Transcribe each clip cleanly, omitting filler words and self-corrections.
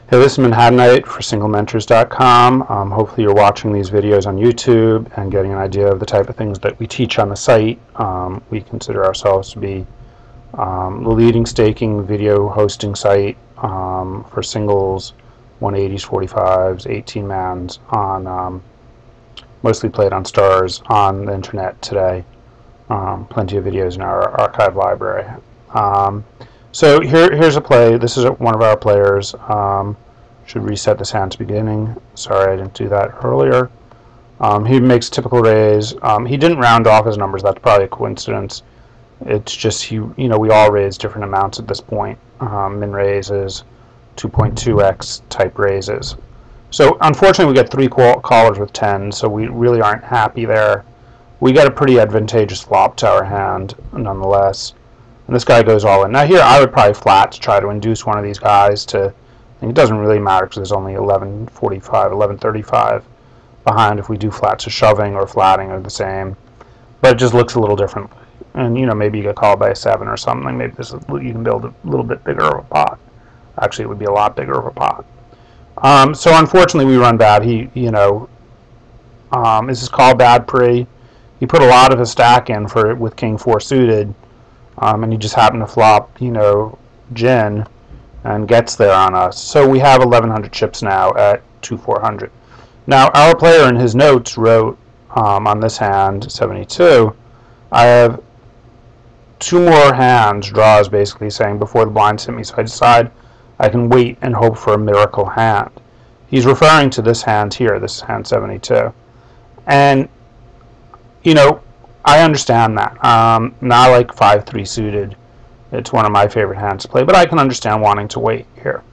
Hey, this is Manhattanite for SNGmentors.com. Hopefully you're watching these videos on YouTube and getting an idea of the type of things that we teach on the site. We consider ourselves to be the leading staking video hosting site for singles, 180s, 45s, 18-mans, on mostly played on stars on the internet today. Plenty of videos in our archive library. So here's a play. This is one of our players. Should reset this hand to beginning. Sorry, I didn't do that earlier. He makes typical raise. He didn't round off his numbers. That's probably a coincidence. It's just we all raise different amounts at this point. Min raises, 2.2x type raises. So unfortunately, we get 3 callers with 10. So we really aren't happy there. We get a pretty advantageous flop to our hand, nonetheless. And this guy goes all in. Now here, I would probably flat to try to induce one of these guys to. And it doesn't really matter because there's only 11:45, 11:35 behind. If we do flat, so shoving or flatting are the same, but it just looks a little different. And maybe you get called by a 7 or something. Maybe you can build a little bit bigger of a pot. Actually, it would be a lot bigger of a pot. So unfortunately, we run bad. This is called bad pre. He put a lot of his stack in for it with King 4 suited. And he just happened to flop, gin, and gets there on us. So we have 1,100 chips now at 2,400. Now, our player in his notes wrote on this hand, 72, I have 2 more hands, draws, basically saying, before the blinds hit me, so I decide I can wait and hope for a miracle hand. He's referring to this hand here, this is hand 72. And, I understand that. Not like 5-3 suited. It's one of my favorite hands to play, but I can understand wanting to wait here.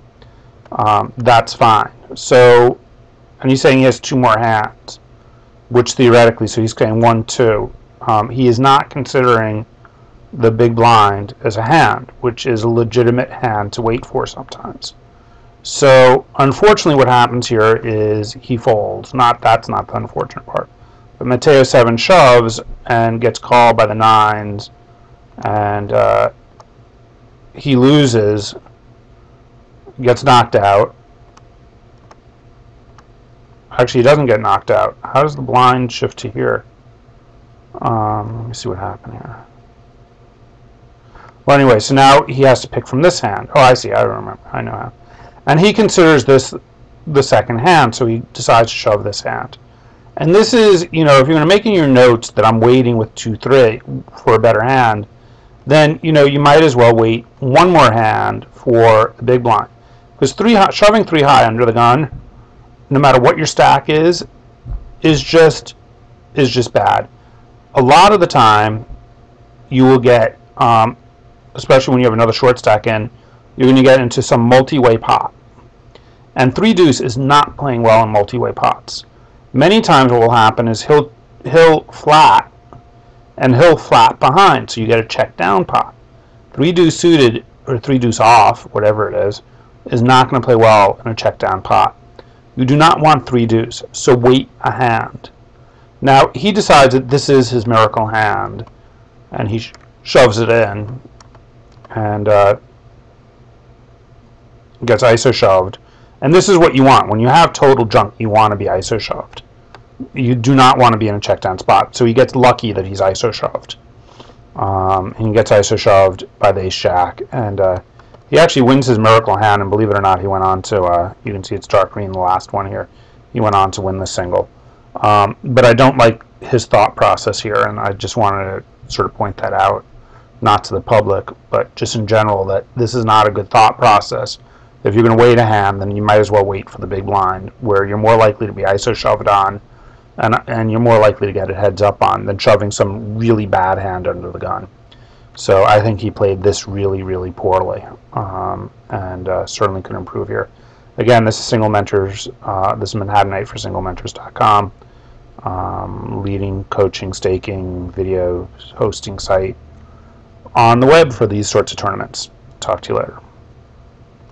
That's fine. So, and he's saying he has 2 more hands, which theoretically, so he's saying 1, 2. He is not considering the big blind as a hand, which is a legitimate hand to wait for sometimes. So, unfortunately, what happens here is he folds. That's not the unfortunate part. But Mateo 7 shoves and gets called by the 9s, and he loses, gets knocked out. Actually, he doesn't get knocked out. How does the blind shift to here? Let me see what happened here. Well, anyway, so now he has to pick from this hand. Oh, I see. I remember. I know how. And he considers this the second hand, so he decides to shove this hand. And this is, if you're going to make in your notes that I'm waiting with 2-3 for a better hand, then, you might as well wait 1 more hand for the big blind. Because shoving 3 high under the gun, no matter what your stack is just bad. A lot of the time, you will get, especially when you have another short stack in, you're going to get into some multi-way pot. And 3 deuce is not playing well in multi-way pots. Many times what will happen is he'll flat, and he'll flat behind, so you get a check down pot. 3 deuce suited, or 3 deuce off, whatever it is not going to play well in a check down pot. You do not want 3 deuce, so wait a hand. Now, he decides that this is his miracle hand, and he shoves it in, and gets ISO shoved. And this is what you want. When you have total junk, you want to be ISO shoved. You do not want to be in a check down spot. So he gets lucky that he's ISO shoved. He gets ISO shoved by the ace jack. And he actually wins his miracle hand. And believe it or not, he went on to, you can see it's dark green, the last one here. He went on to win the single. But I don't like his thought process here. And I just wanted to sort of point that out. Not to the public, but just in general, that this is not a good thought process. If you're going to wait a hand, then you might as well wait for the big blind, where you're more likely to be ISO shoved on, and you're more likely to get it heads up on than shoving some really bad hand under the gun. So I think he played this really, really poorly, and certainly could improve here. Again, this is SNGmentors. This is Manhattanite for SNGmentors.com, leading coaching, staking, video hosting site on the web for these sorts of tournaments. Talk to you later.